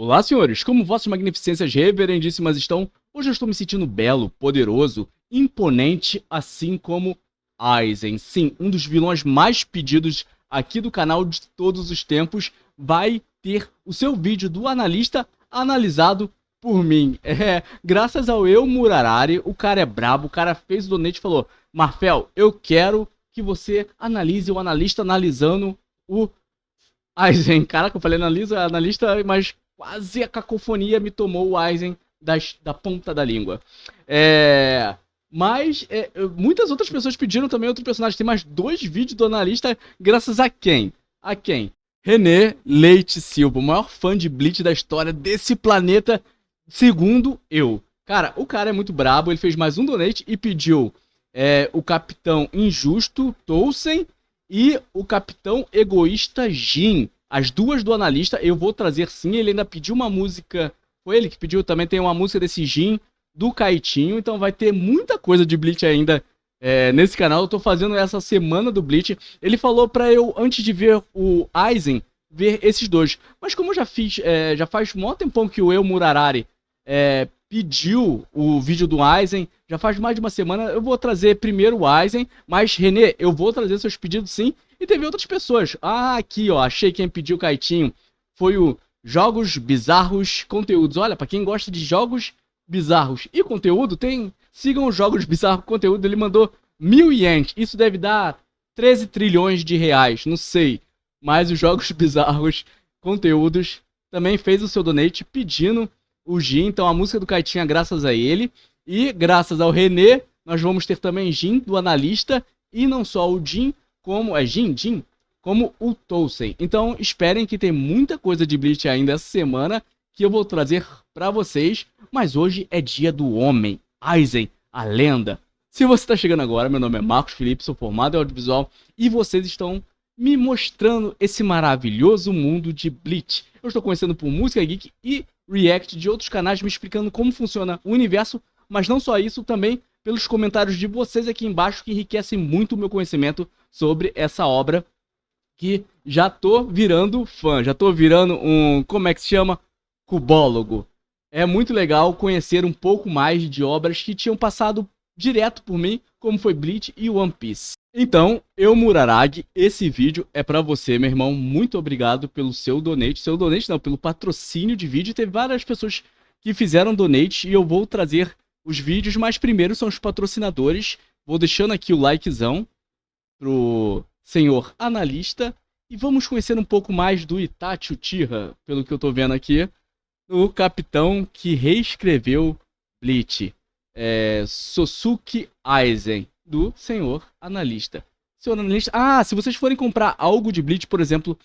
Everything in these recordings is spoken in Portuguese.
Olá, senhores! Como vossas magnificências reverendíssimas estão? Hoje eu estou me sentindo belo, poderoso, imponente, assim como Aizen. Sim, um dos vilões mais pedidos aqui do canal de todos os tempos vai ter o seu vídeo do analista analisado por mim. Graças ao Eu Murarari, o cara é brabo, o cara fez o donate e falou: Marfel, eu quero que você analise o analista analisando o Aizen. Caraca, eu falei analista, mas quase a cacofonia me tomou o Aizen da ponta da língua. Mas muitas outras pessoas pediram também outro personagem. Tem mais 2 vídeos do analista, graças a quem? A quem? René Leite Silva, o maior fã de Bleach da história desse planeta, segundo eu. Cara, o cara é muito brabo, ele fez mais um donate e pediu o Capitão Injusto, Tolsen, e o Capitão Egoísta Jin. As duas do analista eu vou trazer sim. Ele ainda pediu uma música. Foi ele que pediu também. Tem uma música desse Jin do Kaitinho. Então vai ter muita coisa de Bleach ainda nesse canal. Eu tô fazendo essa semana do Bleach. Ele falou pra eu, antes de ver o Aizen, ver esses 2. Mas como eu já fiz, já faz um tempão que o Eu Murarari pediu o vídeo do Aizen, já faz mais de uma semana, eu vou trazer primeiro o Aizen, mas René, eu vou trazer seus pedidos sim, e teve outras pessoas. Aqui ó, achei quem pediu o Kaitinho, foi o Jogos Bizarros Conteúdos. Olha, pra quem gosta de jogos bizarros e conteúdo, sigam os Jogos Bizarros Conteúdo, ele mandou 1000 ienes, isso deve dar 13 trilhões de reais, não sei, mas os Jogos Bizarros Conteúdos também fez o seu donate pedindo o Jin, então a música do Kaitinho é graças a ele, e graças ao René, nós vamos ter também Jin do analista, e não só o Jin, como o Tolsen. Então esperem que tem muita coisa de Bleach ainda essa semana, que eu vou trazer pra vocês, mas hoje é dia do homem, Aizen, a lenda. Se você tá chegando agora, meu nome é Marcos Felipe, sou formado em audiovisual, e vocês estão me mostrando esse maravilhoso mundo de Bleach. Eu estou conhecendo por Música Geek e react de outros canais me explicando como funciona o universo, mas não só isso, também pelos comentários de vocês aqui embaixo que enriquecem muito o meu conhecimento sobre essa obra, que já tô virando fã, já tô virando como é que se chama? Cubólogo. É muito legal conhecer um pouco mais de obras que tinham passado direto por mim, como foi Bleach e One Piece. Então, Eu Muraragi, esse vídeo é pra você, meu irmão. Muito obrigado pelo seu donate. Pelo patrocínio de vídeo. Teve várias pessoas que fizeram donate e eu vou trazer os vídeos, mas primeiro são os patrocinadores. Vou deixando aqui o likezão pro senhor analista e vamos conhecer um pouco mais do Itachi Uchiha, pelo que eu tô vendo aqui, o capitão que reescreveu Bleach. Sosuke Aizen, do senhor analista. Senhor analista, se vocês forem comprar algo de Bleach, por exemplo,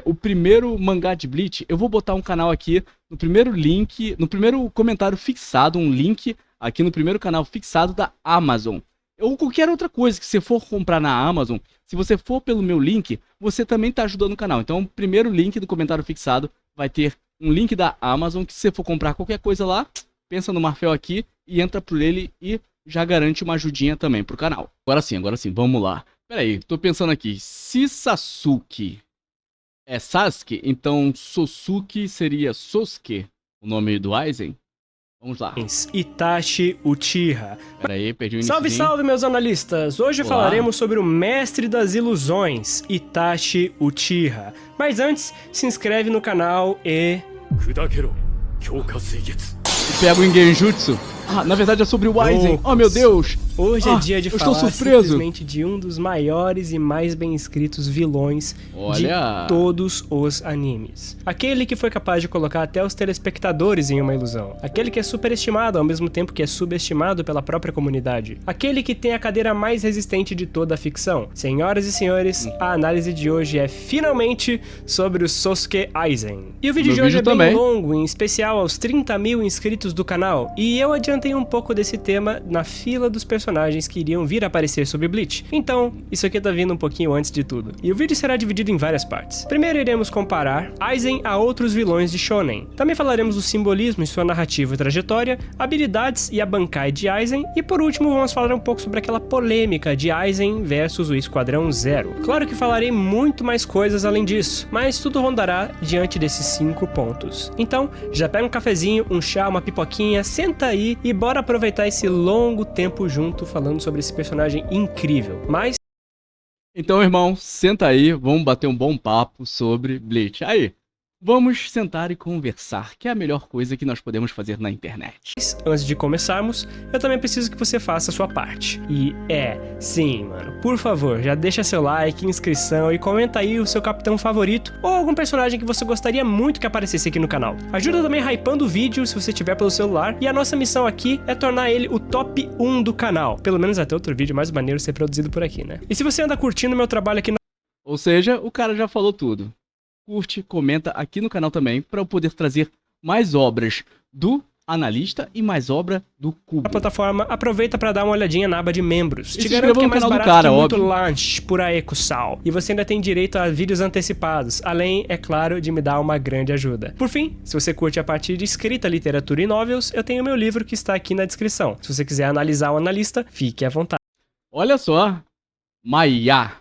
o primeiro mangá de Bleach, eu vou botar um canal aqui no primeiro link, no primeiro comentário fixado, um link aqui no primeiro canal fixado da Amazon. Ou qualquer outra coisa que você for comprar na Amazon, se você for pelo meu link, você também está ajudando o canal. Então, o primeiro link do comentário fixado vai ter um link da Amazon, que se você for comprar qualquer coisa lá, pensa no Marfel aqui e entra por ele e já garante uma ajudinha também pro canal. Agora sim, vamos lá. Pera aí, tô pensando aqui. Se Sasuke é Sasuke, então Sosuke seria Sosuke, o nome do Aizen? Vamos lá. Itachi Uchiha. Pera aí, perdi o início. Salve, salve, meus analistas! Hoje Olá. Falaremos sobre o mestre das ilusões, Itachi Uchiha. Mas antes, se inscreve no canal e pega o Genjutsu. Na verdade é sobre o Aizen. Oh, meu Deus! Hoje é dia de eu falar estou surpreso. Simplesmente de um dos maiores e mais bem escritos vilões de todos os animes. Aquele que foi capaz de colocar até os telespectadores em uma ilusão. Aquele que é superestimado ao mesmo tempo que é subestimado pela própria comunidade. Aquele que tem a cadeira mais resistente de toda a ficção. Senhoras e senhores, a análise de hoje é finalmente sobre o Sosuke Aizen. E o vídeo de hoje é bem longo, em especial aos 30 mil inscritos do canal. E eu adiantei adiantei um pouco desse tema na fila dos personagens que iriam vir a aparecer sobre Bleach. Então, isso aqui tá vindo um pouquinho antes de tudo. E o vídeo será dividido em várias partes. Primeiro iremos comparar Aizen a outros vilões de Shonen. Também falaremos do simbolismo em sua narrativa e trajetória, habilidades e a Bankai de Aizen, e por último vamos falar um pouco sobre aquela polêmica de Aizen versus o Esquadrão Zero. Claro que falarei muito mais coisas além disso, mas tudo rondará diante desses 5 pontos. Então, já pega um cafezinho, um chá, uma pipoquinha, senta aí e bora aproveitar esse longo tempo junto falando sobre esse personagem incrível. Mas... Então, irmão, senta aí, vamos bater um bom papo sobre Bleach. Aí, vamos sentar e conversar, que é a melhor coisa que nós podemos fazer na internet. Antes de começarmos, eu também preciso que você faça a sua parte. E sim, mano, por favor, já deixa seu like, inscrição e comenta aí o seu capitão favorito ou algum personagem que você gostaria muito que aparecesse aqui no canal. Ajuda também hypando o vídeo se você tiver pelo celular, e a nossa missão aqui é tornar ele o top 1 do canal. Pelo menos até outro vídeo mais maneiro ser produzido por aqui, né? E se você anda curtindo meu trabalho aqui Ou seja, o cara já falou tudo. Curte, comenta aqui no canal também, para eu poder trazer mais obras do analista e mais obra do Cubo. Na plataforma, aproveita para dar uma olhadinha na aba de membros. Te garanto que é mais barato que muito lanche por aí, Kusal. E você ainda tem direito a vídeos antecipados, além, é claro, de me dar uma grande ajuda. Por fim, se você curte a parte de escrita, literatura e novels, eu tenho meu livro que está aqui na descrição. Se você quiser analisar o analista, fique à vontade. Olha só, Maia.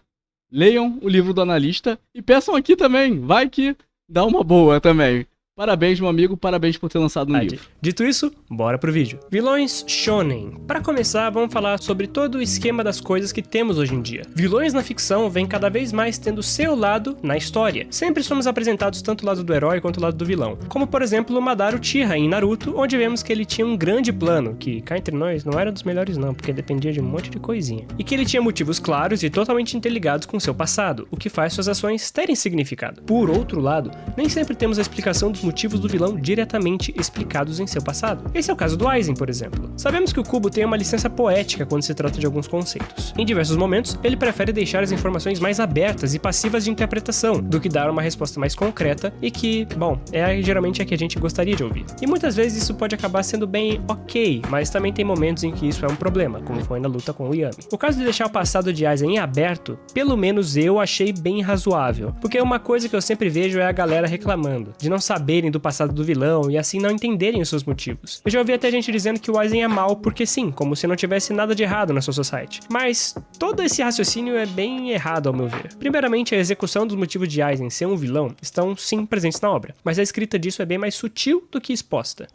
Leiam o livro do analista e peçam aqui também, vai que dá uma boa também. Parabéns, meu amigo, parabéns por ter lançado um livro. Dito isso, bora pro vídeo. Vilões Shonen. Para começar, vamos falar sobre todo o esquema das coisas que temos hoje em dia. Vilões na ficção vêm cada vez mais tendo seu lado na história. Sempre somos apresentados tanto o lado do herói quanto o lado do vilão. Como, por exemplo, o Madara Uchiha em Naruto, onde vemos que ele tinha um grande plano, que, cá entre nós, não era dos melhores não, porque dependia de um monte de coisinha. E que ele tinha motivos claros e totalmente interligados com seu passado, o que faz suas ações terem significado. Por outro lado, nem sempre temos a explicação dos motivos do vilão diretamente explicados em seu passado. Esse é o caso do Aizen, por exemplo. Sabemos que o Cubo tem uma licença poética quando se trata de alguns conceitos. Em diversos momentos, ele prefere deixar as informações mais abertas e passivas de interpretação, do que dar uma resposta mais concreta e que, bom, geralmente a que a gente gostaria de ouvir. E muitas vezes isso pode acabar sendo bem ok, mas também tem momentos em que isso é um problema, como foi na luta com o Yami. O caso de deixar o passado de Aizen em aberto, pelo menos eu achei bem razoável, porque uma coisa que eu sempre vejo é a galera reclamando, de não saberem do passado do vilão e assim não entenderem os seus motivos. Eu já ouvi até gente dizendo que o Aizen é mau porque sim, como se não tivesse nada de errado na sua society. Mas todo esse raciocínio é bem errado ao meu ver. Primeiramente, a execução dos motivos de Aizen ser um vilão estão sim presentes na obra, mas a escrita disso é bem mais sutil do que exposta.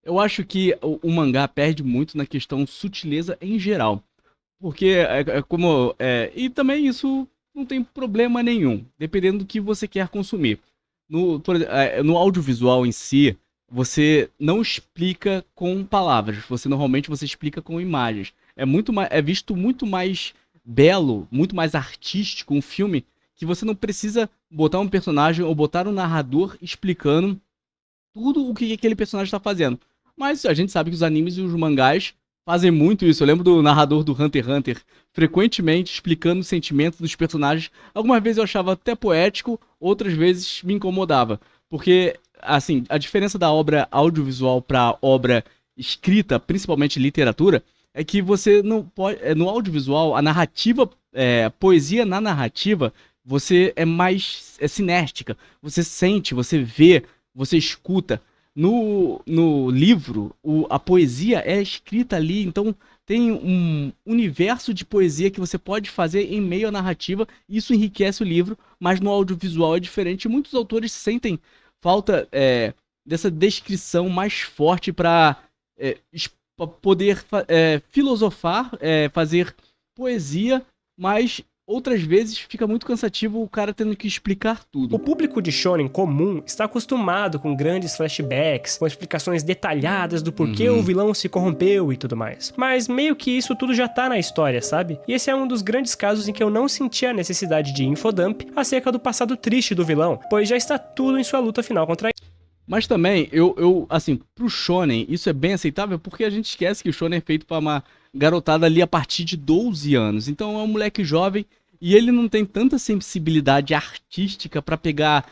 Eu acho que o mangá perde muito na questão sutileza em geral. Porque e também isso não tem problema nenhum, dependendo do que você quer consumir. No audiovisual em si, você não explica com palavras, normalmente você explica com imagens. É visto muito mais belo, muito mais artístico um filme, que você não precisa botar um personagem ou botar um narrador explicando tudo o que aquele personagem está fazendo. Mas a gente sabe que os animes e os mangás fazem muito isso. Eu lembro do narrador do Hunter x Hunter frequentemente explicando os sentimentos dos personagens. Algumas vezes eu achava até poético, outras vezes me incomodava. Porque, assim, a diferença da obra audiovisual para obra escrita, principalmente literatura, é que você não pode... No audiovisual, a narrativa, poesia na narrativa, você é mais sinérgica. Você sente, você vê, você escuta. No livro, a poesia é escrita ali, então tem um universo de poesia que você pode fazer em meio à narrativa, e isso enriquece o livro, mas no audiovisual é diferente. Muitos autores sentem falta dessa descrição mais forte para poder filosofar, fazer poesia, mas outras vezes fica muito cansativo o cara tendo que explicar tudo. O público de shonen comum está acostumado com grandes flashbacks, com explicações detalhadas do porquê o vilão se corrompeu e tudo mais. Mas meio que isso tudo já tá na história, sabe? E esse é um dos grandes casos em que eu não senti a necessidade de infodump acerca do passado triste do vilão, pois já está tudo em sua luta final contra ele. Mas também, assim, pro shonen, isso é bem aceitável porque a gente esquece que o shonen é feito pra uma garotada ali a partir de 12 anos. Então é um moleque jovem e ele não tem tanta sensibilidade artística pra pegar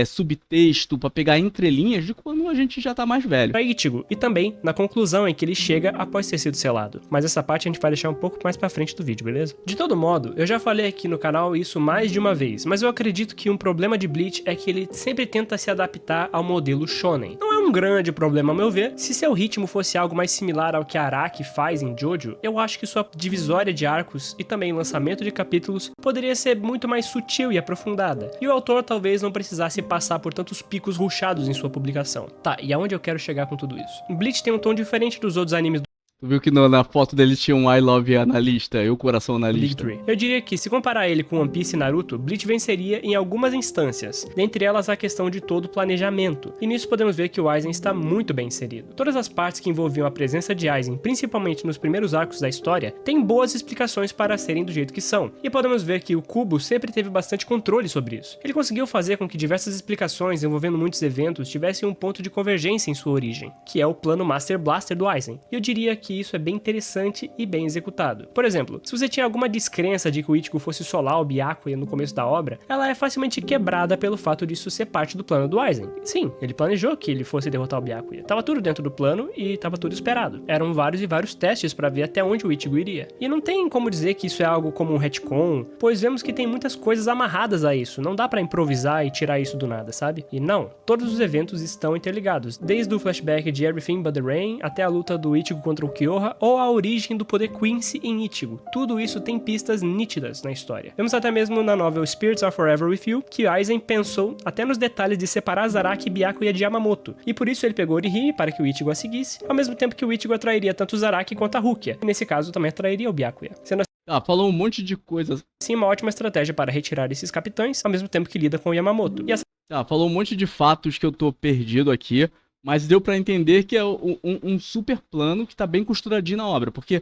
subtexto, pra pegar entrelinhas de quando a gente já tá mais velho. Pra Ichigo, e também na conclusão em que ele chega após ter sido selado. Mas essa parte a gente vai deixar um pouco mais pra frente do vídeo, beleza? De todo modo, eu já falei aqui no canal isso mais de uma vez, mas eu acredito que um problema de Bleach é que ele sempre tenta se adaptar ao modelo shonen. Não é um grande problema, ao meu ver. Se seu ritmo fosse algo mais similar ao que Araki faz em Jojo, eu acho que sua divisória de arcos e também lançamento de capítulos poderia ser muito mais sutil e aprofundada, e o autor talvez não precisasse passar por tantos picos ruchados em sua publicação. Tá, e aonde eu quero chegar com tudo isso? Bleach tem um tom diferente dos outros animes. Tu viu que na foto dele tinha um I Love Analista, eu coração analista. Eu diria que, se comparar ele com One Piece e Naruto, Bleach venceria em algumas instâncias, dentre elas a questão de todo o planejamento, e nisso podemos ver que o Aizen está muito bem inserido. Todas as partes que envolviam a presença de Aizen, principalmente nos primeiros arcos da história, têm boas explicações para serem do jeito que são, e podemos ver que o Kubo sempre teve bastante controle sobre isso. Ele conseguiu fazer com que diversas explicações envolvendo muitos eventos tivessem um ponto de convergência em sua origem, que é o plano Master Blaster do Aizen, e eu diria que isso é bem interessante e bem executado. Por exemplo, se você tinha alguma descrença de que o Ichigo fosse solar o Byakuya no começo da obra, ela é facilmente quebrada pelo fato disso ser parte do plano do Aizen. Sim, ele planejou que ele fosse derrotar o Byakuya. Tava tudo dentro do plano e tava tudo esperado. Eram vários e vários testes para ver até onde o Ichigo iria. E não tem como dizer que isso é algo como um retcon, pois vemos que tem muitas coisas amarradas a isso. Não dá para improvisar e tirar isso do nada, sabe? E não, todos os eventos estão interligados, desde o flashback de Everything But The Rain até a luta do Ichigo contra o Kyoha ou a origem do poder Quincy em Ichigo. Tudo isso tem pistas nítidas na história. Vemos até mesmo na novel Spirits Are Forever With You que Aizen pensou até nos detalhes de separar Zaraki, Byakuya de Yamamoto, e por isso ele pegou Orihime para que o Ichigo a seguisse, ao mesmo tempo que o Ichigo atrairia tanto Zaraki quanto a Rukia, e nesse caso também atrairia o Byakuya. Sendo falou um monte de coisas. assim uma ótima estratégia para retirar esses capitães, ao mesmo tempo que lida com o Yamamoto. E essa... falou um monte de fatos que eu tô perdido aqui, mas deu pra entender que é um super plano que tá bem costuradinho na obra, porque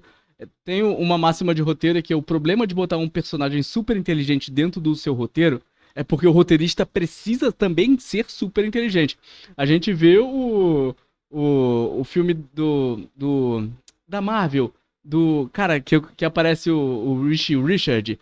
tem uma máxima de roteiro que é o problema de botar um personagem super inteligente dentro do seu roteiro é porque o roteirista precisa também ser super inteligente. A gente vê o filme da Marvel, do cara que aparece o Richard,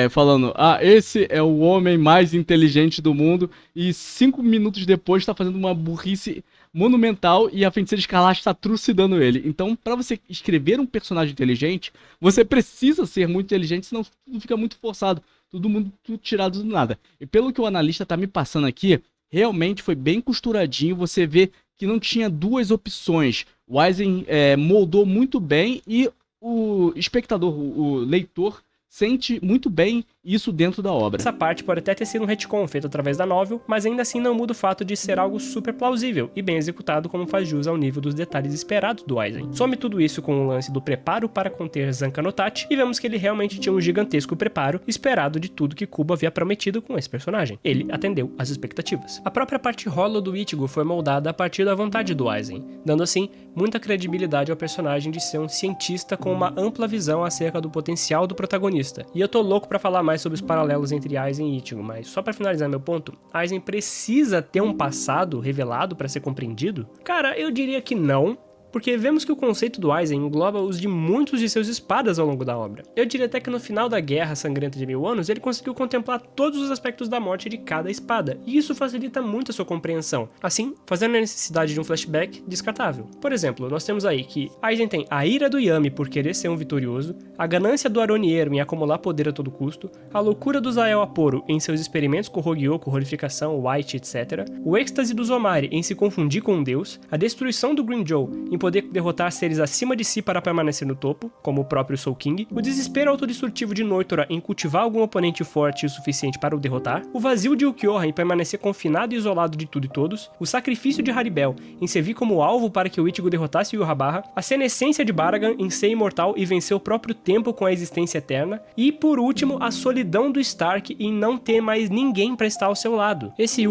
falando, esse é o homem mais inteligente do mundo, e 5 minutos depois tá fazendo uma burrice monumental e a Feiticeira Escarlate está trucidando ele. Então, pra você escrever um personagem inteligente, você precisa ser muito inteligente, senão tudo fica muito forçado, tudo tirado do nada. E pelo que o analista tá me passando aqui, realmente foi bem costuradinho, você vê que não tinha duas opções. O Aizen moldou muito bem e o espectador, o leitor, sente muito bem isso dentro da obra. Essa parte pode até ter sido um retcon feito através da novel, mas ainda assim não muda o fato de ser algo super plausível e bem executado, como faz jus ao nível dos detalhes esperados do Aizen. Some tudo isso com o lance do preparo para conter Zanka no Tachi, e vemos que ele realmente tinha um gigantesco preparo esperado de tudo que Kubo havia prometido com esse personagem. Ele atendeu às expectativas. A própria parte hollow do Ichigo foi moldada a partir da vontade do Aizen, dando assim muita credibilidade ao personagem de ser um cientista com uma ampla visão acerca do potencial do protagonista. E eu tô louco pra falar mais sobre os paralelos entre Aizen e Ichigo, mas só pra finalizar meu ponto, Aizen precisa ter um passado revelado pra ser compreendido? Cara, eu diria que não, porque vemos que o conceito do Aizen engloba os de muitos de seus espadas ao longo da obra. Eu diria até que no final da Guerra Sangrenta de 1000 Anos, ele conseguiu contemplar todos os aspectos da morte de cada espada, e isso facilita muito a sua compreensão, assim, fazendo a necessidade de um flashback descartável. Por exemplo, nós temos aí que Aizen tem a ira do Yami por querer ser um vitorioso, a ganância do Aronieiro em acumular poder a todo custo, a loucura do Zael Aporo em seus experimentos com Hogyoku, Horrificação, White, etc., o êxtase do Zomari em se confundir com um deus, a destruição do Grimmjow em poder derrotar seres acima de si para permanecer no topo, como o próprio Soul King, o desespero autodestrutivo de Noitra em cultivar algum oponente forte o suficiente para o derrotar, o vazio de Ulquiorra em permanecer confinado e isolado de tudo e todos, o sacrifício de Haribel em servir como alvo para que o Ichigo derrotasse Yurrabarra, a senescência de Baragan em ser imortal e vencer o próprio tempo com a existência eterna, e por último, a solidão do Stark em não ter mais ninguém para estar ao seu lado. Esse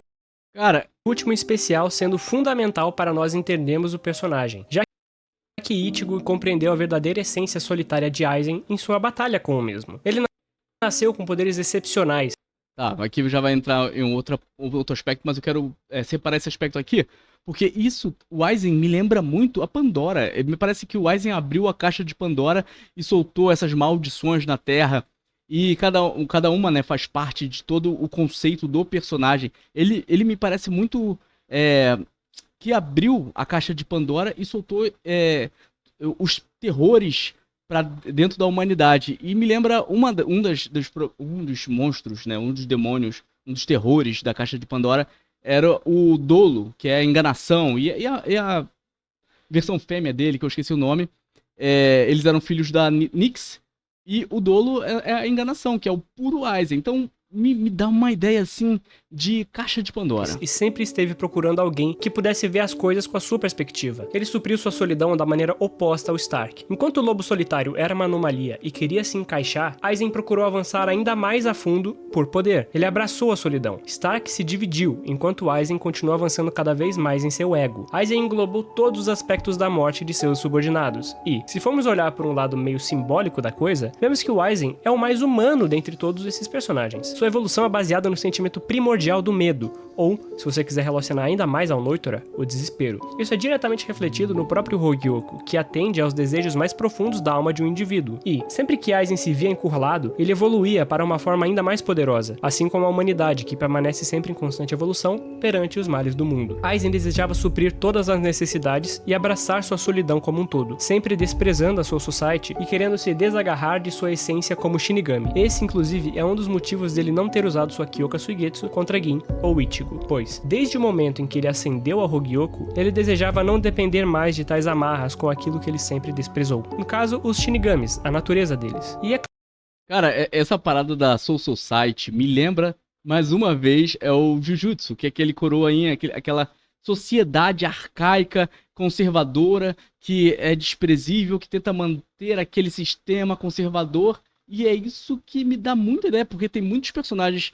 último especial sendo fundamental para nós entendermos o personagem, já que Ichigo compreendeu a verdadeira essência solitária de Aizen em sua batalha com o mesmo. Ele nasceu com poderes excepcionais. Tá, aqui já vai entrar em um outro aspecto, mas eu quero separar esse aspecto aqui, porque o Aizen me lembra muito a Pandora. Me parece que o Aizen abriu a caixa de Pandora e soltou essas maldições na Terra. E cada uma, né, faz parte de todo o conceito do personagem. Ele me parece muito que abriu a caixa de Pandora e soltou os terrores para dentro da humanidade. E me lembra um dos monstros, né, um dos demônios, um dos terrores da caixa de Pandora era o Dolo, que é a enganação. E a versão fêmea dele, que eu esqueci o nome, eles eram filhos da Nyx. E o Dolo é a enganação, que é o puro Aizen. Então, me dá uma ideia, assim, de caixa de Pandora. E sempre esteve procurando alguém que pudesse ver as coisas com a sua perspectiva. Ele supriu sua solidão da maneira oposta ao Stark. Enquanto o Lobo Solitário era uma anomalia e queria se encaixar, Aizen procurou avançar ainda mais a fundo por poder. Ele abraçou a solidão. Stark se dividiu, enquanto Aizen continuou avançando cada vez mais em seu ego. Aizen englobou todos os aspectos da morte de seus subordinados. E, se formos olhar por um lado meio simbólico da coisa, vemos que o Aizen é o mais humano dentre todos esses personagens. Sua evolução é baseada no sentimento primordial do medo, ou, se você quiser relacionar ainda mais ao Noitra, o desespero. Isso é diretamente refletido no próprio Hogyoku, que atende aos desejos mais profundos da alma de um indivíduo. E, sempre que Aizen se via encurralado, ele evoluía para uma forma ainda mais poderosa, assim como a humanidade, que permanece sempre em constante evolução perante os males do mundo. Aizen desejava suprir todas as necessidades e abraçar sua solidão como um todo, sempre desprezando a Soul Society e querendo se desagarrar de sua essência como Shinigami. Esse, inclusive, é um dos motivos dele não ter usado sua Kyoka Suigetsu contra Gin ou Ichigo, pois, desde o momento em que ele ascendeu ao Hogyoku, ele desejava não depender mais de tais amarras com aquilo que ele sempre desprezou. No caso, os Shinigamis, a natureza deles. E Cara, essa parada da Soul Society me lembra, mais uma vez, o Jujutsu, que é aquele coroinha, aquela sociedade arcaica, conservadora, que é desprezível, que tenta manter aquele sistema conservador. E é isso que me dá muita ideia, porque tem muitos personagens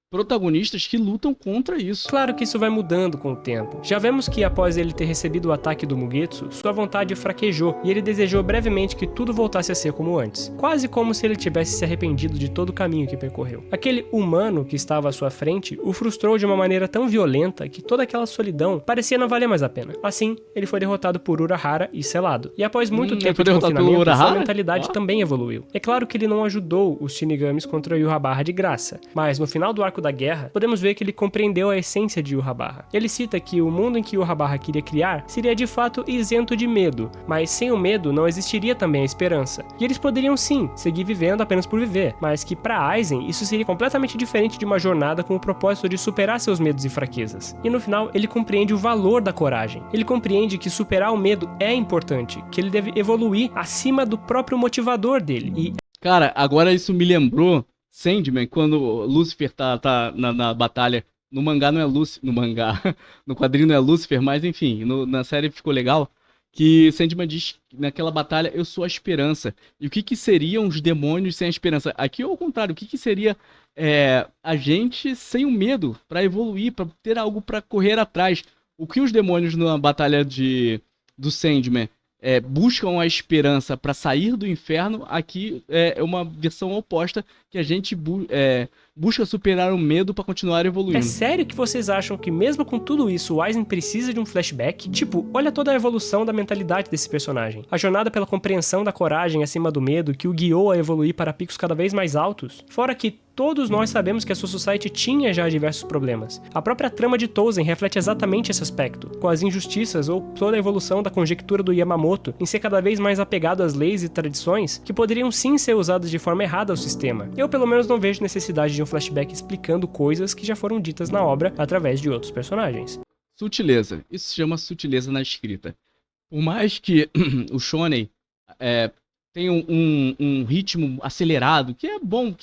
protagonistas que lutam contra isso. Claro que isso vai mudando com o tempo. Já vemos que após ele ter recebido o ataque do Mugetsu, sua vontade fraquejou e ele desejou brevemente que tudo voltasse a ser como antes. Quase como se ele tivesse se arrependido de todo o caminho que percorreu. Aquele humano que estava à sua frente o frustrou de uma maneira tão violenta que toda aquela solidão parecia não valer mais a pena. Assim, ele foi derrotado por Urahara e selado. E após muito tempo de confinamento, sua mentalidade também evoluiu. É claro que ele não ajudou os Shinigamis contra Yhwach de graça, mas no final do arco da guerra, podemos ver que ele compreendeu a essência de Yhwach. Ele cita que o mundo em que Yhwach queria criar seria de fato isento de medo, mas sem o medo não existiria também a esperança. E eles poderiam sim seguir vivendo apenas por viver, mas que para Aizen isso seria completamente diferente de uma jornada com o propósito de superar seus medos e fraquezas. E no final ele compreende o valor da coragem. Ele compreende que superar o medo é importante, que ele deve evoluir acima do próprio motivador dele. E cara, agora isso me lembrou Sandman, quando Lúcifer tá na batalha. No mangá não é Lúcifer, no mangá, no quadrinho não é Lúcifer, mas enfim, na série ficou legal, que Sandman diz naquela batalha, eu sou a esperança. E o que seriam os demônios sem a esperança? Aqui é o contrário, o que seria a gente sem o medo, pra evoluir, pra ter algo pra correr atrás? O que os demônios na batalha do Sandman buscam a esperança para sair do inferno, aqui é uma versão oposta, que a gente busca superar o medo para continuar evoluindo. É sério que vocês acham que mesmo com tudo isso o Aizen precisa de um flashback? Tipo, olha toda a evolução da mentalidade desse personagem. A jornada pela compreensão da coragem acima do medo que o guiou a evoluir para picos cada vez mais altos. Fora que todos nós sabemos que a Soul Society tinha já diversos problemas. A própria trama de Touzen reflete exatamente esse aspecto, com as injustiças ou toda a evolução da conjectura do Yamamoto em ser cada vez mais apegado às leis e tradições que poderiam sim ser usadas de forma errada ao sistema. Eu pelo menos não vejo necessidade de um flashback explicando coisas que já foram ditas na obra através de outros personagens. Sutileza. Isso se chama sutileza na escrita. Por mais que o Shonen tem um ritmo acelerado, que é bom,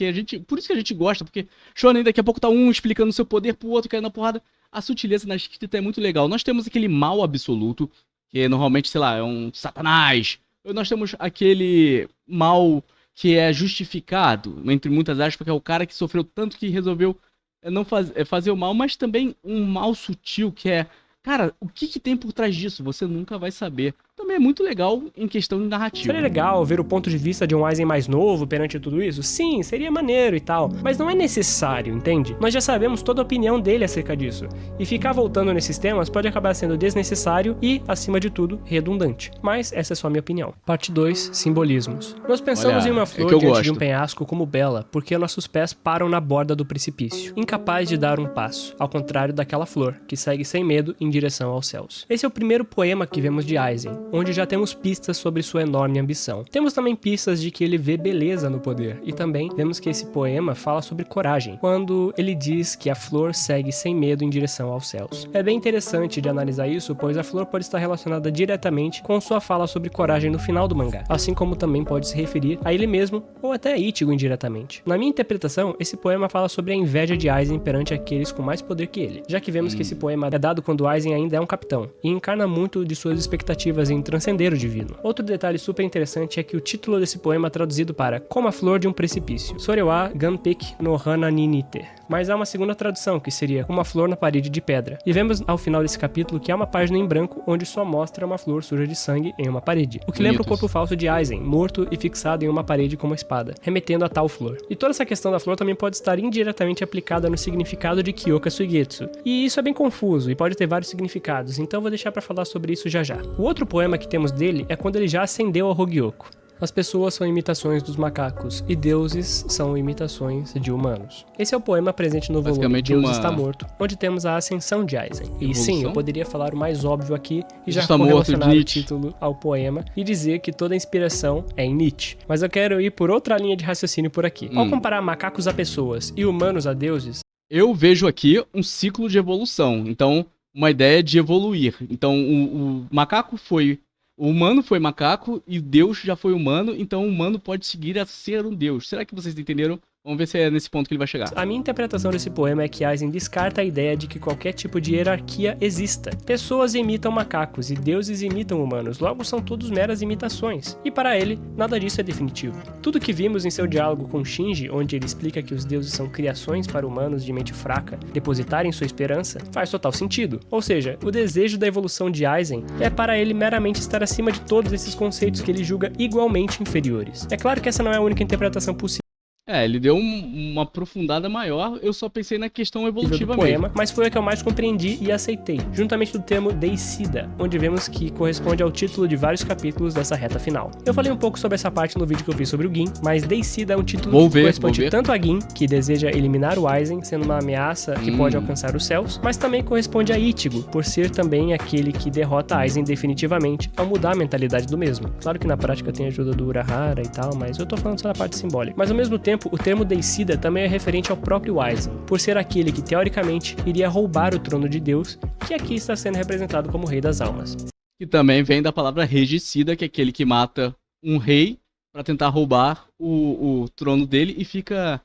por isso que a gente gosta, porque Shonen daqui a pouco tá um explicando seu poder pro outro caindo na porrada. A sutileza na escrita é muito legal. Nós temos aquele mal absoluto, que normalmente, sei lá, é um satanás. Nós temos aquele mal que é justificado, entre muitas aspas, que é o cara que sofreu tanto que resolveu não fazer o mal, mas também um mal sutil, que é, cara, o que tem por trás disso? Você nunca vai saber. também é muito legal em questão de narrativa. Seria legal ver o ponto de vista de um Aizen mais novo perante tudo isso? Sim, seria maneiro e tal, mas não é necessário, entende? Nós já sabemos toda a opinião dele acerca disso, e ficar voltando nesses temas pode acabar sendo desnecessário e, acima de tudo, redundante. Mas essa é só a minha opinião. Parte 2, simbolismos. Nós pensamos em uma flor diante de um penhasco como bela, porque nossos pés param na borda do precipício, incapaz de dar um passo, ao contrário daquela flor, que segue sem medo em direção aos céus. Esse é o primeiro poema que vemos de Aizen, onde já temos pistas sobre sua enorme ambição. Temos também pistas de que ele vê beleza no poder, e também vemos que esse poema fala sobre coragem, quando ele diz que a flor segue sem medo em direção aos céus. É bem interessante de analisar isso, pois a flor pode estar relacionada diretamente com sua fala sobre coragem no final do mangá, assim como também pode se referir a ele mesmo, ou até a Ichigo indiretamente. Na minha interpretação, esse poema fala sobre a inveja de Aizen perante aqueles com mais poder que ele, já que vemos que esse poema é dado quando Aizen ainda é um capitão, e encarna muito de suas expectativas em transcender o divino. Outro detalhe super interessante é que o título desse poema é traduzido para Como a Flor de um Precipício, Sorewa Gunpik no Hana ni Nite, mas há uma segunda tradução que seria Como a Flor na Parede de Pedra, e vemos ao final desse capítulo que há uma página em branco onde só mostra uma flor suja de sangue em uma parede, o que lembra o corpo falso de Aizen, morto e fixado em uma parede com uma espada, remetendo a tal flor. E toda essa questão da flor também pode estar indiretamente aplicada no significado de Kyoka Suigetsu, e isso é bem confuso e pode ter vários significados, então vou deixar pra falar sobre isso já já. O outro poema que temos dele é quando ele já ascendeu ao Hogyoku. As pessoas são imitações dos macacos e deuses são imitações de humanos. Esse é o poema presente no volume Deus Está Morto, onde temos a ascensão de Aizen. E sim, eu poderia falar o mais óbvio aqui e já correlacionar o título ao poema e dizer que toda a inspiração é em Nietzsche. Mas eu quero ir por outra linha de raciocínio por aqui. Ao comparar macacos a pessoas e humanos a deuses, eu vejo aqui um ciclo de evolução. Então, uma ideia de evoluir. Então, o macaco foi... O humano foi macaco e Deus já foi humano, então o humano pode seguir a ser um Deus. Será que vocês entenderam? Vamos ver se é nesse ponto que ele vai chegar. A minha interpretação desse poema é que Aizen descarta a ideia de que qualquer tipo de hierarquia exista. Pessoas imitam macacos e deuses imitam humanos, logo são todos meras imitações. E para ele, nada disso é definitivo. Tudo que vimos em seu diálogo com Shinji, onde ele explica que os deuses são criações para humanos de mente fraca depositarem sua esperança, faz total sentido. Ou seja, o desejo da evolução de Aizen é para ele meramente estar acima de todos esses conceitos que ele julga igualmente inferiores. É claro que essa não é a única interpretação possível. Ele deu uma aprofundada maior, eu só pensei na questão evolutiva do poema, mas foi a que eu mais compreendi e aceitei, juntamente do termo Deicida, onde vemos que corresponde ao título de vários capítulos dessa reta final. Eu falei um pouco sobre essa parte no vídeo que eu fiz sobre o Gin, mas Deicida é um título que corresponde tanto a Gin, que deseja eliminar o Aizen, sendo uma ameaça que pode alcançar os céus, mas também corresponde a Ichigo, por ser também aquele que derrota Aizen definitivamente ao mudar a mentalidade do mesmo. Claro que na prática tem a ajuda do Urahara e tal, mas eu tô falando só da parte simbólica. Mas ao mesmo tempo, o termo Deicida também é referente ao próprio Aizen, por ser aquele que, teoricamente, iria roubar o trono de Deus, que aqui está sendo representado como Rei das Almas. E também vem da palavra regicida, que é aquele que mata um rei para tentar roubar o trono dele e fica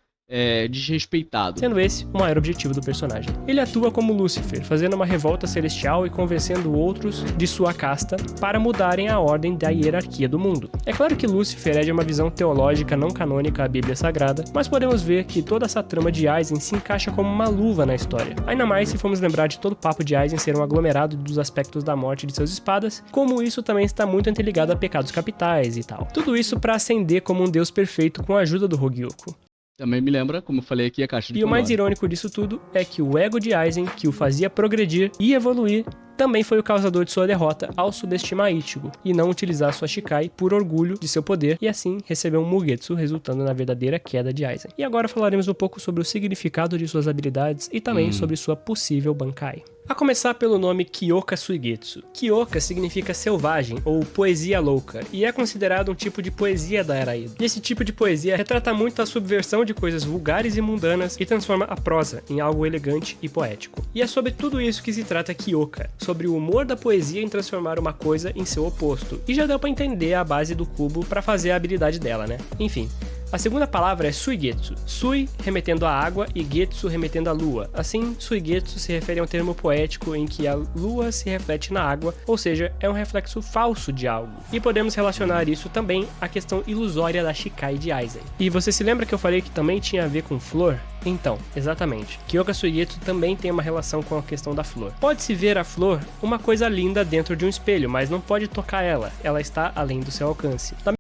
desrespeitado. Sendo esse o maior objetivo do personagem. Ele atua como Lúcifer, fazendo uma revolta celestial e convencendo outros de sua casta para mudarem a ordem da hierarquia do mundo. É claro que Lúcifer é de uma visão teológica não canônica à Bíblia Sagrada, mas podemos ver que toda essa trama de Aizen se encaixa como uma luva na história. Ainda mais se formos lembrar de todo o papo de Aizen ser um aglomerado dos aspectos da morte de seus espadas, como isso também está muito interligado a pecados capitais e tal. Tudo isso para ascender como um deus perfeito com a ajuda do Hogyoku. Também me lembra, como eu falei aqui, a caixa de Pandora. E o mais irônico disso tudo é que o ego de Aizen, que o fazia progredir e evoluir, também foi o causador de sua derrota ao subestimar Ichigo e não utilizar sua Shikai por orgulho de seu poder e assim receber um Mugetsu, resultando na verdadeira queda de Aizen. E agora falaremos um pouco sobre o significado de suas habilidades e também sobre sua possível Bankai. A começar pelo nome Kyoka Suigetsu. Kyoka significa selvagem ou poesia louca e é considerado um tipo de poesia da Era Edo. E esse tipo de poesia retrata muito a subversão de coisas vulgares e mundanas e transforma a prosa em algo elegante e poético. E é sobre tudo isso que se trata Kyoka, sobre o humor da poesia em transformar uma coisa em seu oposto. E já deu pra entender a base do cubo pra fazer a habilidade dela, né? Enfim. A segunda palavra é Suigetsu. Sui remetendo à água e Getsu remetendo à lua. Assim, Suigetsu se refere a um termo poético em que a lua se reflete na água, ou seja, é um reflexo falso de algo. E podemos relacionar isso também à questão ilusória da Shikai de Aizen. E você se lembra que eu falei que também tinha a ver com flor? Então, exatamente. Kyoka Suigetsu também tem uma relação com a questão da flor. Pode-se ver a flor uma coisa linda dentro de um espelho, mas não pode tocar ela. Ela está além do seu alcance. Da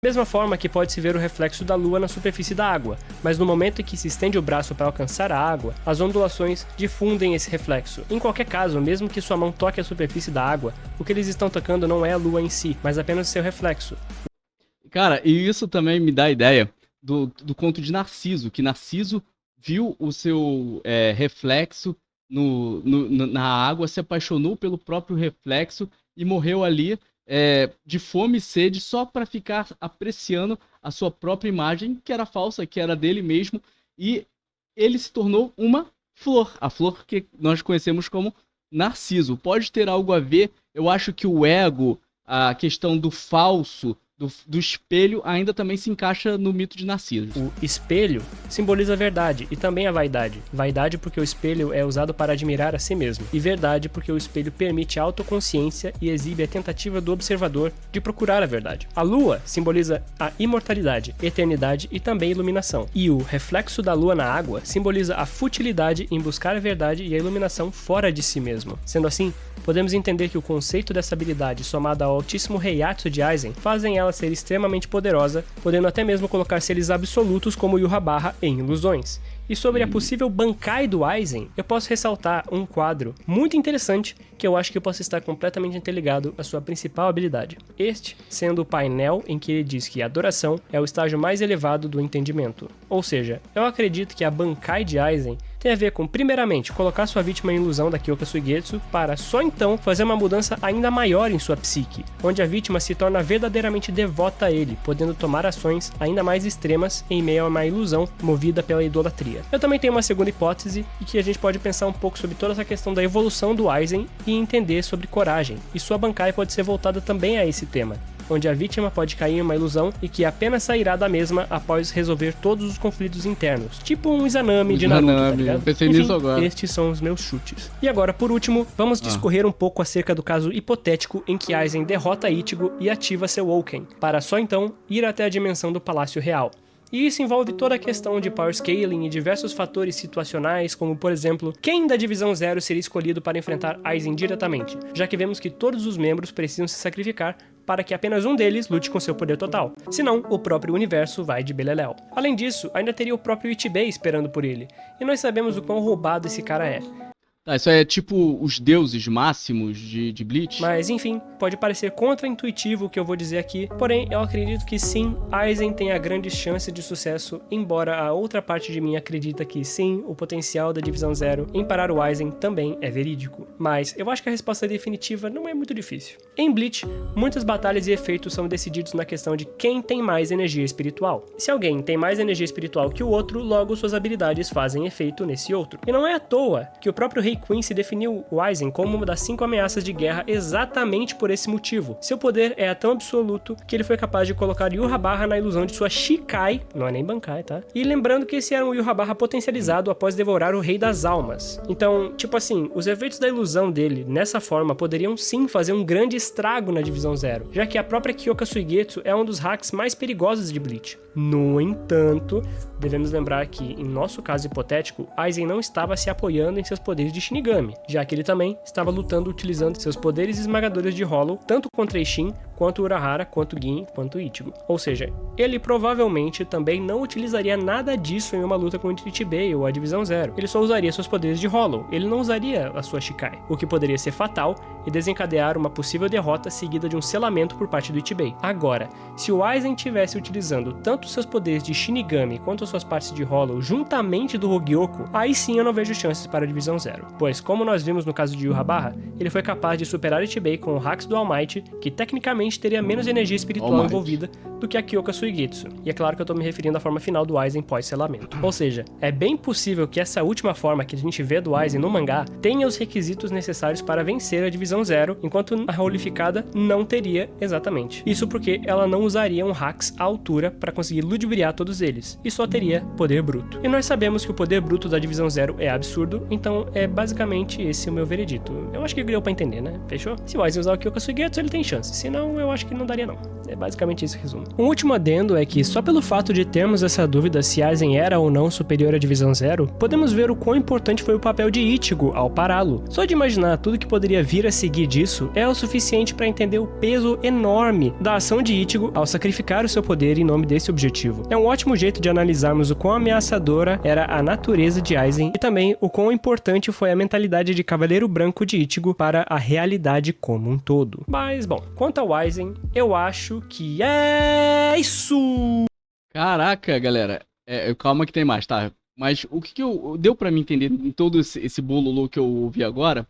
mesma forma que pode-se ver o reflexo da lua na superfície da água, mas no momento em que se estende o braço para alcançar a água, as ondulações difundem esse reflexo. Em qualquer caso, mesmo que sua mão toque a superfície da água, o que eles estão tocando não é a lua em si, mas apenas seu reflexo. Cara, e isso também me dá a ideia do conto de Narciso, que Narciso viu o seu reflexo na água, se apaixonou pelo próprio reflexo e morreu ali de fome e sede só para ficar apreciando a sua própria imagem, que era falsa, que era dele mesmo, e ele se tornou uma flor, a flor que nós conhecemos como Narciso. Pode ter algo a ver, eu acho que o ego, a questão do falso, do espelho, ainda também se encaixa no mito de Narciso. O espelho simboliza a verdade e também a vaidade. Vaidade porque o espelho é usado para admirar a si mesmo, e verdade porque o espelho permite a autoconsciência e exibe a tentativa do observador de procurar a verdade. A lua simboliza a imortalidade, eternidade e também iluminação. E o reflexo da lua na água simboliza a futilidade em buscar a verdade e a iluminação fora de si mesmo. Sendo assim, podemos entender que o conceito dessa habilidade somada ao altíssimo Heiatsu de Aizen fazem ela ser extremamente poderosa, podendo até mesmo colocar seres absolutos como Yhwach em ilusões. E sobre a possível Bankai do Aizen, eu posso ressaltar um quadro muito interessante que eu acho que possa estar completamente interligado à sua principal habilidade. Este sendo o painel em que ele diz que a adoração é o estágio mais elevado do entendimento. Ou seja, eu acredito que a Bankai de Aizen tem a ver com, primeiramente, colocar sua vítima em ilusão da Kyoka Suigetsu para só então fazer uma mudança ainda maior em sua psique, onde a vítima se torna verdadeiramente devota a ele, podendo tomar ações ainda mais extremas em meio a uma ilusão movida pela idolatria. Eu também tenho uma segunda hipótese e que a gente pode pensar um pouco sobre toda essa questão da evolução do Aizen e entender sobre coragem, e sua Bankai pode ser voltada também a esse tema, onde a vítima pode cair em uma ilusão e que apenas sairá da mesma após resolver todos os conflitos internos, tipo um Izanami de Naruto, tá ligado? Eu pensei nisso agora. Estes são os meus chutes. E agora, por último, vamos discorrer um pouco acerca do caso hipotético em que Aizen derrota Ichigo e ativa seu Woken, para só então ir até a dimensão do Palácio Real. E isso envolve toda a questão de power scaling e diversos fatores situacionais, como por exemplo, quem da Divisão Zero seria escolhido para enfrentar Aizen diretamente, já que vemos que todos os membros precisam se sacrificar para que apenas um deles lute com seu poder total, senão o próprio universo vai de beleléu. Além disso, ainda teria o próprio Ichibei esperando por ele, e nós sabemos o quão roubado esse cara é. Tá, isso é tipo os deuses máximos de Bleach? Mas enfim, pode parecer contra-intuitivo o que eu vou dizer aqui, porém eu acredito que sim, Aizen tem a grande chance de sucesso, embora a outra parte de mim acredita que sim, o potencial da Divisão Zero em parar o Aizen também é verídico. Mas eu acho que a resposta definitiva não é muito difícil. Em Bleach, muitas batalhas e efeitos são decididos na questão de quem tem mais energia espiritual. Se alguém tem mais energia espiritual que o outro, logo suas habilidades fazem efeito nesse outro. E não é à toa que o próprio Rei Quincy definiu o Aizen como uma das 5 ameaças de guerra exatamente por esse motivo. Seu poder é tão absoluto que ele foi capaz de colocar Yhwach na ilusão de sua Shikai, não é nem Bankai, tá? E lembrando que esse era um Yhwach potencializado após devorar o Rei das Almas. Então, tipo assim, os efeitos da ilusão dele, nessa forma, poderiam sim fazer um grande estrago na Divisão Zero, já que a própria Kyoka Suigetsu é um dos hacks mais perigosos de Bleach. No entanto, devemos lembrar que, em nosso caso hipotético, Aizen não estava se apoiando em seus poderes de Shinigami, já que ele também estava lutando utilizando seus poderes esmagadores de Hollow, tanto contra Ishin, quanto Urahara, quanto Gin, quanto Ichigo. Ou seja, ele provavelmente também não utilizaria nada disso em uma luta contra Ichibei ou a Divisão Zero. Ele só usaria seus poderes de Hollow, ele não usaria a sua Shikai, o que poderia ser fatal e desencadear uma possível derrota seguida de um selamento por parte do Ichibei. Agora, se o Aizen estivesse utilizando tanto seus poderes de Shinigami quanto suas partes de Hollow juntamente do Hogyoku, aí sim eu não vejo chances para a Divisão Zero, pois como nós vimos no caso de Yhwach, ele foi capaz de superar Ichibei com o Hacks do All Might, que tecnicamente certamente teria menos energia espiritual envolvida do que a Kyoka Suigetsu. E é claro que eu tô me referindo à forma final do Aizen pós-selamento. Ou seja, é bem possível que essa última forma que a gente vê do Aizen no mangá tenha os requisitos necessários para vencer a Divisão Zero, enquanto a Rolificada não teria exatamente. Isso porque ela não usaria um Hacks à altura para conseguir ludibriar todos eles, e só teria poder bruto. E nós sabemos que o poder bruto da Divisão Zero é absurdo, então é basicamente esse o meu veredito. Eu acho que deu pra entender, né? Fechou? Se o Aizen usar o Kyoka Suigetsu, ele tem chance. Se não, eu acho que não daria não. É basicamente esse o resumo. Um último adendo é que só pelo fato de termos essa dúvida se Aizen era ou não superior à Divisão Zero, podemos ver o quão importante foi o papel de Ichigo ao pará-lo. Só de imaginar tudo que poderia vir a seguir disso é o suficiente para entender o peso enorme da ação de Ichigo ao sacrificar o seu poder em nome desse objetivo. É um ótimo jeito de analisarmos o quão ameaçadora era a natureza de Aizen e também o quão importante foi a mentalidade de Cavaleiro Branco de Ichigo para a realidade como um todo. Mas, bom, quanto ao Aizen, eu acho que é isso! Caraca, galera. Calma que tem mais, tá? Mas o que deu pra me entender em todo esse bololô que eu ouvi agora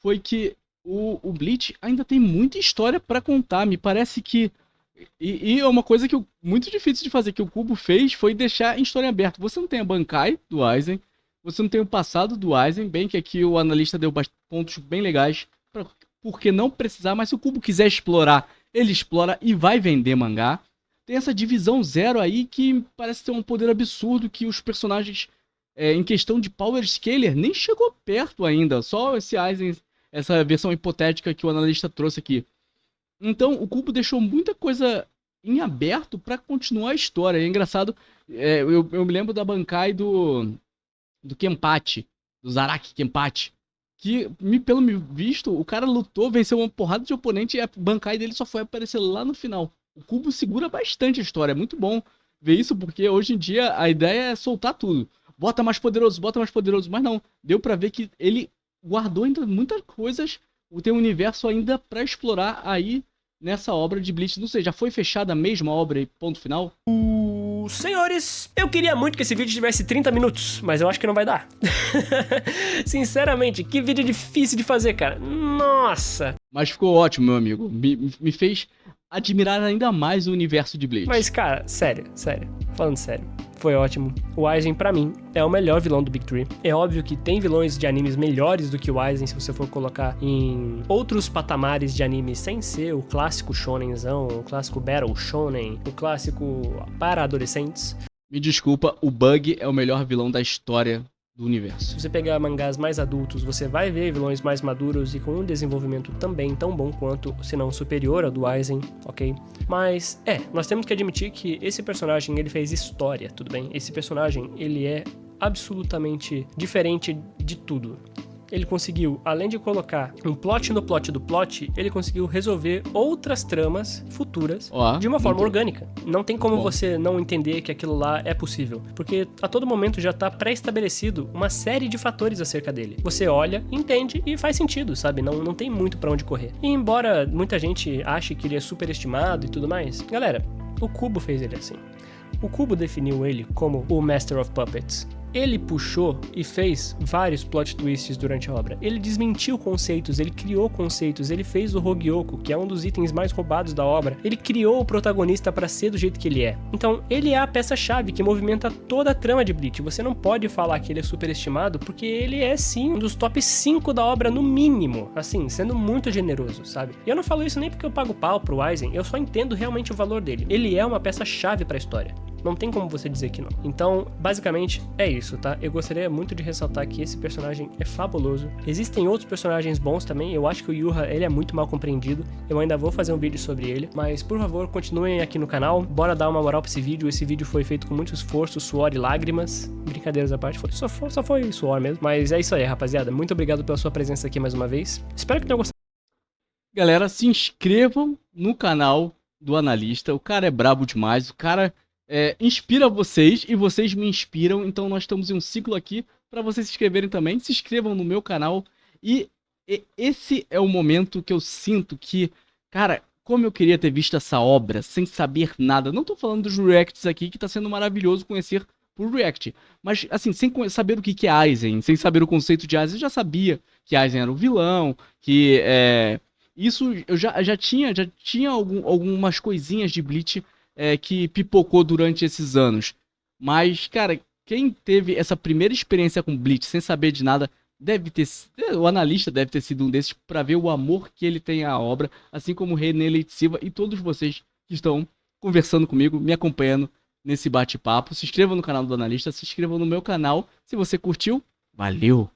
foi que o Bleach ainda tem muita história pra contar. Me parece que... E é uma coisa que muito difícil de fazer, que o Kubo fez, foi deixar em história aberta. Você não tem a Bankai do Aizen, você não tem o passado do Aizen, bem que aqui o analista deu pontos bem legais, porque não precisar, mas se o Kubo quiser explorar, ele explora e vai vender mangá. Tem essa divisão zero aí que parece ter um poder absurdo, que os personagens, em questão de Power Scaler, nem chegou perto ainda, só esse Aizen, essa versão hipotética que o analista trouxe aqui. Então, o Kubo deixou muita coisa em aberto pra continuar a história. É engraçado, eu me lembro da Bankai do Kenpachi, do Zaraki Kenpachi, que, pelo visto, o cara lutou, venceu uma porrada de oponente e a Bankai dele só foi aparecer lá no final. O Kubo segura bastante a história, é muito bom ver isso, porque hoje em dia a ideia é soltar tudo. Bota mais poderoso, mas não. Deu pra ver que ele guardou ainda muitas coisas, tem um universo ainda pra explorar aí nessa obra de Bleach. Não sei, já foi fechada a mesma obra e ponto final? Senhores, eu queria muito que esse vídeo tivesse 30 minutos, mas eu acho que não vai dar. Sinceramente, que vídeo difícil de fazer, cara. Nossa! Mas ficou ótimo, meu amigo. Me fez admirar ainda mais o universo de Bleach. Mas, cara, sério, falando sério, foi ótimo. O Aizen, pra mim, é o melhor vilão do Big Three. É óbvio que tem vilões de animes melhores do que o Aizen, se você for colocar em outros patamares de anime, sem ser o clássico shonenzão, o clássico battle shonen, o clássico para adolescentes. Me desculpa, o Bug é o melhor vilão da história do universo. Se você pegar mangás mais adultos, você vai ver vilões mais maduros e com um desenvolvimento também tão bom quanto, se não superior ao do Aizen, ok? Mas, nós temos que admitir que esse personagem, ele fez história, tudo bem? Esse personagem, ele é absolutamente diferente de tudo. Ele conseguiu, além de colocar um plot no plot do plot, ele conseguiu resolver outras tramas futuras de uma forma orgânica. Não tem como você não entender que aquilo lá é possível, porque a todo momento já tá pré-estabelecido uma série de fatores acerca dele. Você olha, entende e faz sentido, sabe? Não tem muito pra onde correr. E embora muita gente ache que ele é superestimado e tudo mais, galera, o Kubo fez ele assim. O Kubo definiu ele como o Master of Puppets. Ele puxou e fez vários plot twists durante a obra. Ele desmentiu conceitos, ele criou conceitos, ele fez o Hogyoko, que é um dos itens mais roubados da obra. Ele criou o protagonista para ser do jeito que ele é. Então, ele é a peça-chave que movimenta toda a trama de Bleach. Você não pode falar que ele é superestimado, porque ele é sim um dos top 5 da obra no mínimo. Assim, sendo muito generoso, sabe? E eu não falo isso nem porque eu pago pau pro Aizen, eu só entendo realmente o valor dele. Ele é uma peça-chave para a história. Não tem como você dizer que não. Então, basicamente, é isso, tá? Eu gostaria muito de ressaltar que esse personagem é fabuloso. Existem outros personagens bons também. Eu acho que o Yuha, ele é muito mal compreendido. Eu ainda vou fazer um vídeo sobre ele. Mas, por favor, continuem aqui no canal. Bora dar uma moral pra esse vídeo. Esse vídeo foi feito com muito esforço, suor e lágrimas. Brincadeiras à parte, só foi suor mesmo. Mas é isso aí, rapaziada. Muito obrigado pela sua presença aqui mais uma vez. Espero que tenham gostado. Galera, se inscrevam no canal do analista. O cara é brabo demais. O cara... inspira vocês e vocês me inspiram, então nós estamos em um ciclo aqui para vocês se inscreverem também. Se inscrevam no meu canal e esse é o momento que eu sinto que, cara, como eu queria ter visto essa obra sem saber nada. Não tô falando dos reacts aqui, que tá sendo maravilhoso conhecer por react, mas assim, sem saber o que é Aizen, sem saber o conceito de Aizen, eu já sabia que Aizen era o vilão, que Isso eu já tinha algumas coisinhas de Bleach que pipocou durante esses anos. Mas, cara, quem teve essa primeira experiência com Bleach sem saber de nada, o analista deve ter sido um desses pra ver o amor que ele tem à obra, assim como o René Leite Silva e todos vocês que estão conversando comigo, me acompanhando nesse bate-papo. Se inscrevam no canal do analista, se inscrevam no meu canal. Se você curtiu, valeu!